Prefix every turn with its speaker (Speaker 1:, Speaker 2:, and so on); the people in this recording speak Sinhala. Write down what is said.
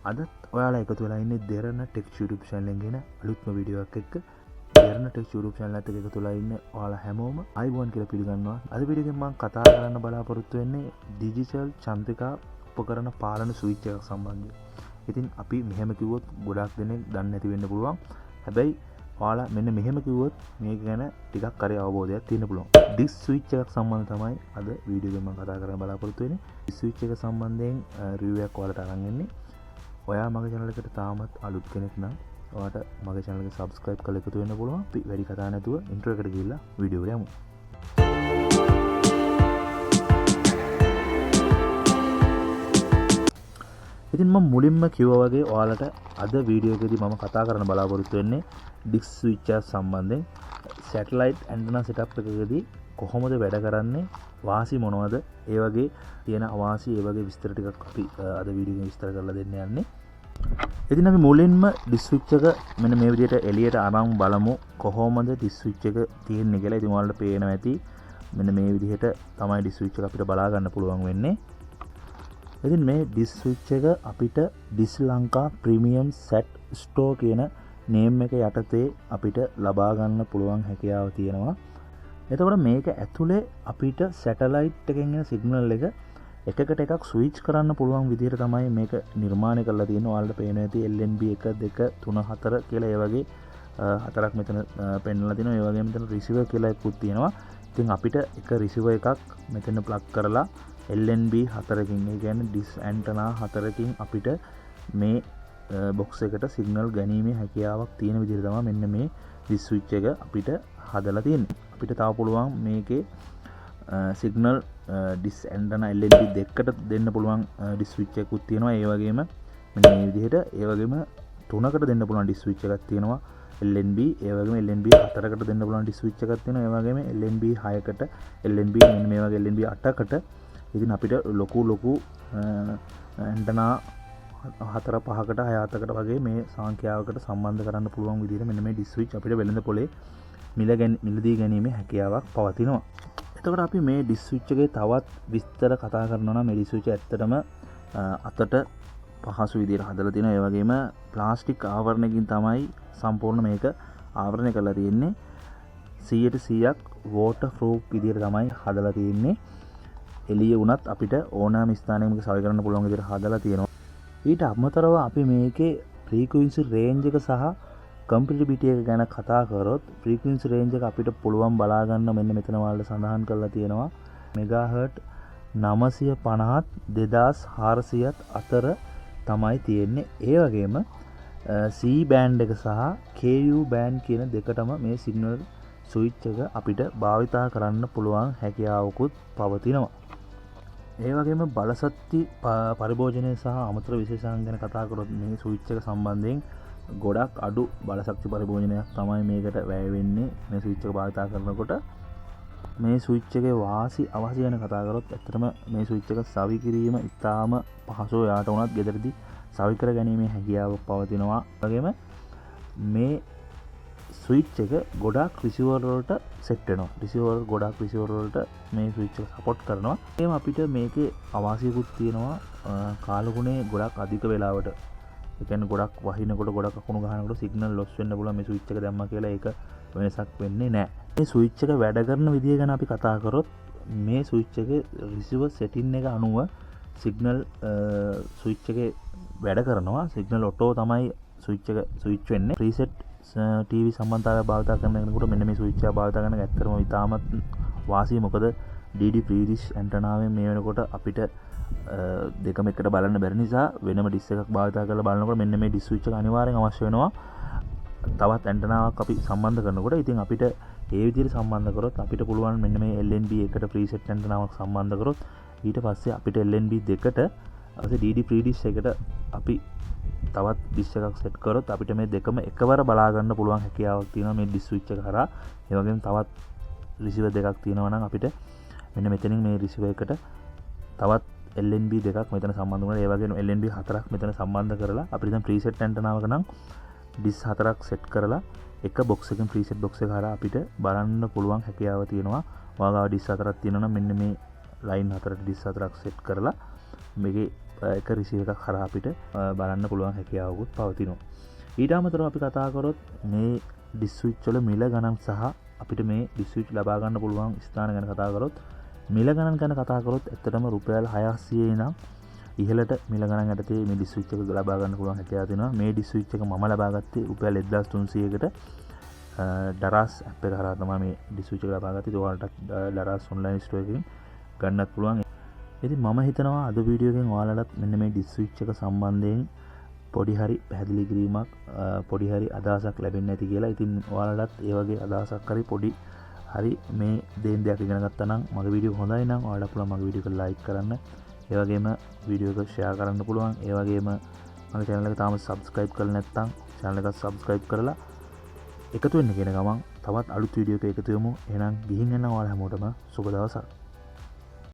Speaker 1: අදත් ඔයාලා එකතු වෙලා ඉන්නේ දෙරණ ටෙක් YouTube channel එකෙන් ගෙන අලුත්ම වීඩියෝ එකක් එක්ක. දෙරණ ටෙක් YouTube channel එකට එකතු වෙලා ඉන්නේ ඔයාලා හැමෝම අයිබෝන් කියලා පිළිගන්නවා. අද වීඩියෝ එකෙන් මම කතා කරන්න බලාපොරොත්තු වෙන්නේ ඩිජිටල් චන්ද්‍රිකා උපකරණ පාලන ස්විච් එකක් සම්බන්ධයෙන්. ඉතින් අපි මෙහෙම කිව්වොත් ගොඩක් දෙනෙක් දන්නේ නැති වෙන්න පුළුවන්. හැබැයි ඔයාලා මෙන්න මෙහෙම කිව්වොත් මේක ගැන ටිකක් හරි අවබෝධයක් තියෙන්න පුළුවන්. ඩිස් ස්විච් එකක් සම්බන්ධ තමයි අද වීඩියෝ එකෙන් මම කතා කරන්න බලාපොරොත්තු වෙන්නේ. ඩිස් ස්විච් එක සම්බන්ධයෙන් රිවිව් එකක් ඔයාලට අරන් එන්නේ. ඔයා මගේ channel එකට තාමත් අලුත් කෙනෙක් නම් ඔයාට මගේ channel එක subscribe කරලා එකතු වෙන්න පුළුවන්. අපි වැඩි කතා නැතුව intro එකට ගිහිල්ලා වීඩියෝ එකට යමු. ඉතින් මම මුලින්ම කිව්වා වගේ ඔයාලට අද වීඩියෝ එකේදී මම කතා කරන්න බලාපොරොත්තු වෙන්නේ ඩිස් ස්විච් එක සම්බන්ධයෙන්. සැටලයිට් ඇන්ටනා සෙටප් එකකදී කොහොමද වැඩ කරන්නේ, වාසි මොනවද, ඒ වගේ තියෙන අවාසි, ඒ වගේ විස්තර ටිකක් අපි අද වීඩියෝ එකේ විස්තර කරලා දෙන්න යන්නේ. ඉතින් අපි මුලින්ම ඩිස් ස්විච් එක මෙන්න මේ විදිහට එළියට අරන් බලමු කොහොමද ඩිස් ස්විච් එක තියෙන්නේ කියලා. ඉතින් ඔයාලට පේනවා ඇති මෙන්න මේ විදිහට තමයි ඩිස් ස්විච් එක අපිට බලා ගන්න පුළුවන් වෙන්නේ. ඉතින් මේ ඩිස් ස්විච් එක අපිට disc Lanka premium set store කියන නේම් එක යටතේ අපිට ලබා ගන්න පුළුවන් හැකියාව තියෙනවා. එතකොට මේක ඇතුලේ අපිට සැටලයිට් එකෙන් එන සිග්නල් එක එකකට එකක් ස්විච් කරන්න පුළුවන් විදිහට තමයි මේක නිර්මාණය කරලා තියෙන්නේ. ඔයාලට පේනවා ඇති LNB 1 2 3 4 කියලා ඒ වගේ හතරක් මෙතන පෙන්නලා තිනවා. ඒ වගේම මෙතන රිසීවර් කියලා එකකුත් තියෙනවා. ඉතින් අපිට එක රිසීවර් එකක් මෙතන ප්ලග් කරලා LNB 4කින්, ඒ කියන්නේ ඩිස් ඇන්ටනා 4කින් අපිට මේ බොක්ස් එකට සිග්නල් ගැනීමේ හැකියාවක් තියෙන විදිහට තමයි මෙන්න මේ ඩිස් ස්විච් එක අපිට හදලා තියෙන්නේ. අපිට තව පුළුවන් මේකේ සිග්නල් ඩිස් ඇන්ටනා LNB දෙකකට දෙන්න පුළුවන් ඩිස් ස්විච් එකකුත් තියෙනවා. ඒ වගේම මෙන්න මේ විදිහට ඒ වගේම තුනකට දෙන්න පුළුවන් ඩිස් ස්විච් එකක් තියෙනවා LNB. ඒ වගේම LNB 4කට දෙන්න පුළුවන් ඩිස් ස්විච් එකක් තියෙනවා. ඒ වගේම LNB 6කට, LNB මෙන්න මේ වගේ LNB 8කට. ඉතින් අපිට ලොකු ඇන්ටනා 4 5කට 6 7කට වගේ මේ සංඛ්‍යාවකට සම්බන්ධ කරන්න පුළුවන් විදිහට මෙන්න මේ ඩිස් ස්විච් අපිට වෙළඳ පොලේ මිලදී ගැනීමේ හැකියාවක් පවතිනවා. එතකොට අපි මේ ඩිස් ස්විච් එකේ තවත් විස්තර කතා කරනවා නම් මේ ඩිස් ස්විච් ඇත්තටම අතට පහසු විදිහට හදලා තියෙනවා. ඒ වගේම ප්ලාස්ටික් ආවරණයකින් තමයි සම්පූර්ණ මේක ආවරණය කරලා තියෙන්නේ. 100% වෝටර් ප්‍රූෆ් විදිහට තමයි හදලා තියෙන්නේ. එළිය වුණත් අපිට ඕනෑම ස්ථානයක මේක සවි කරන්න පුළුවන් විදිහට හදලා තියෙනවා. ඊට අමතරව අපි මේකේ ෆ්‍රීකවෙන්සි රේන්ජ් එක සහ කම්පැටිබිලිටි එක ගැන කතා කරොත් ෆ්‍රීකවෙන්සි රේන්ජ් එක අපිට පුළුවන් බලා ගන්න මෙන්න මෙතන වලට සඳහන් කරලා තියෙනවා මෙගාහර්ට් 950ත් 2400ත් අතර තමයි තියෙන්නේ. ඒ වගේම C බෑන්ඩ් එක සහ KU බෑන්ඩ් කියන දෙකටම මේ සිග්නල් ස්විච් එක අපිට භාවිතා කරන්න පුළුවන් හැකියාවකුත් පවතිනවා. ඒ වගේම බලශක්ති පරිභෝජනය සහ අමතර විශේෂාංග ගැන කතා කරොත් මේ ස්විච් එක සම්බන්ධයෙන් ගොඩක් අඩු බලශක්ති පරිභෝජනයක් තමයි මේකට වැය වෙන්නේ මේ ස්විච් එක භාවිතා කරනකොට. මේ ස්විච් එකේ වාසි අවශ්‍ය ගැන කතා කරොත් ඇත්තටම මේ ස්විච් එක සවි කිරීම ඉතාම පහසුව යාට උනත් ගෙදරදී සවි කර ගැනීමේ හැකියාවක් පවතිනවා. වගේම මේ ස්විච් එක ගොඩක් රිසීවර් වලට සෙට් වෙනවා. ගොඩක් රිසීවර් වලට මේ ස්විච් එක සපෝට් කරනවා. ඒම අපිට මේකේ අවාසියකුත් තියෙනවා. කාලගුණේ ගොඩක් අධික වෙලාවට, ඒ කියන්නේ ගොඩක් වහිනකොට ගොඩක් අකුණු ගහනකොට සිග්නල් ලොස් වෙන්න පුළුවන්. මේ ස්විච් එක දැම්මා කියලා ඒක වෙනසක් වෙන්නේ නැහැ. මේ ස්විච් එක වැඩ කරන විදිය ගැන අපි කතා කරොත් මේ ස්විච් එකේ රිසීවර් සෙටින් එක අනුව සිග්නල් ස්විච් එකේ වැඩ කරනවා. සිග්නල් ඔටෝ තමයි ස්විච් වෙන්නේ. ප්‍රීසෙට් TV සම්බන්ධතාවය භාවිත කරන කෙනෙකුට මෙන්න මේ ස්විච් එක භාවිත කරන එක ඇත්තටම ඉතාමත් වාසියි. මොකද DD ප්‍රීදිස් ඇන්ටනාවෙන් මේ වෙනකොට අපිට දෙකම එකට බලන්න බැරි නිසා වෙනම ඩිස් එකක් භාවිත කරලා බලනකොට මෙන්න මේ ඩිස් ස්විච් එක අනිවාර්යෙන් අවශ්‍ය වෙනවා. තවත් ඇන්ටනාවක් අපි සම්බන්ධ කරනකොට ඉතින් අපිට ඒ විදිහට සම්බන්ධ කරොත් අපිට පුළුවන් මෙන්න මේ LNB එකට ප්‍රීසෙට් ඇන්ටනාවක් සම්බන්ධ කරොත් ඊට පස්සේ අපිට LNB දෙකට අද DD ප්‍රීදිස් එකට අපි තවත් ඩිස් එකක් සෙට් කරොත් අපිට මේ දෙකම එකවර බලා ගන්න පුළුවන් හැකියාවක් තියෙනවා මේ ඩිස් ස්විච් එක හරහා. ඒ වගේම තවත් රිසීවර් දෙකක් තියෙනවා නම් අපිට මෙන්න මෙතනින් මේ රිසීවර් එකට තවත් LNB දෙකක් මෙතන සම්බන්ධ කරනවා. ඒ වගේම LNB 4ක් මෙතන සම්බන්ධ කරලා අපිට දැන් ප්‍රීසෙට් ඇන්ටනාවක නම් ඩිස් 4ක් සෙට් කරලා එක බොක්ස් එකකින් ප්‍රීසෙට් බොක්ස් එක හරහා අපිට බලන්න පුළුවන් හැකියාව තියෙනවා. ඔයාලා ඩිස් 4ක් තියෙනවා නම් මෙන්න මේ ලයින් 4ට ඩිස් 4ක් සෙට් කරලා මේකේ එක රිසීවර් එකක් හරහා අපිට බලන්න පුළුවන් හැකියාවකුත් පවතිනවා. ඊට අමතරව අපි කතා කරොත් මේ ඩිස් ස්විච් වල මිල ගණන් සහ අපිට මේ ඩිස් ස්විච් ලබා ගන්න පුළුවන් ස්ථාන ගැන කතා කරොත් මිල ගණන් ගැන කතා කරොත් ඇත්තටම රුපියල් 600 ඉඳන් ඉහළට මිල ගණන් යටතේ මේ ඩිස් ස්විච් එක ලබා ගන්න පුළුවන් හැකියාව තියෙනවා. මේ ඩිස් ස්විච් එක මම ලබා ගත්තේ රුපියල් 1300කට දරස් ඇප් එක හරහා තමයි මේ ඩිස් ස්විච් එක ලබා ගත්තේ. ඒක ඔයාලට දරස් ඔන්ලයින් ස්ටෝර් එකකින් ගන්නත් පුළුවන්. ඉතින් මම හිතනවා අද වීඩියෝ එකෙන් ඔයාලටත් මෙන්න මේ ඩිස් ස්විච් එක සම්බන්ධයෙන් පොඩි හරි පැහැදිලි කිරීමක් පොඩි හරි අදහසක් ලැබෙන්නේ නැති කියලා. ඉතින් ඔයාලටත් ඒ වගේ අදහසක් හරි පොඩි හරි මේ දෙයක් ඉගෙන ගත්තා නම් මගේ වීඩියෝ හොඳයි නම් ඔයාලට පුළුවන් මගේ වීඩියෝ එක ලයික් කරන්න. ඒ වගේම වීඩියෝ එක ෂෙයා කරන්න පුළුවන්. ඒ වගේම මගේ channel එක තාම subscribe කරලා නැත්නම් channel එක subscribe කරලා එකතු වෙන්න කියන ගමන් තවත් අලුත් වීඩියෝ එකක එකතු වෙමු. එහෙනම් ගිහින් එන්න ඔයාලා හැමෝටම සුබ දවසක්.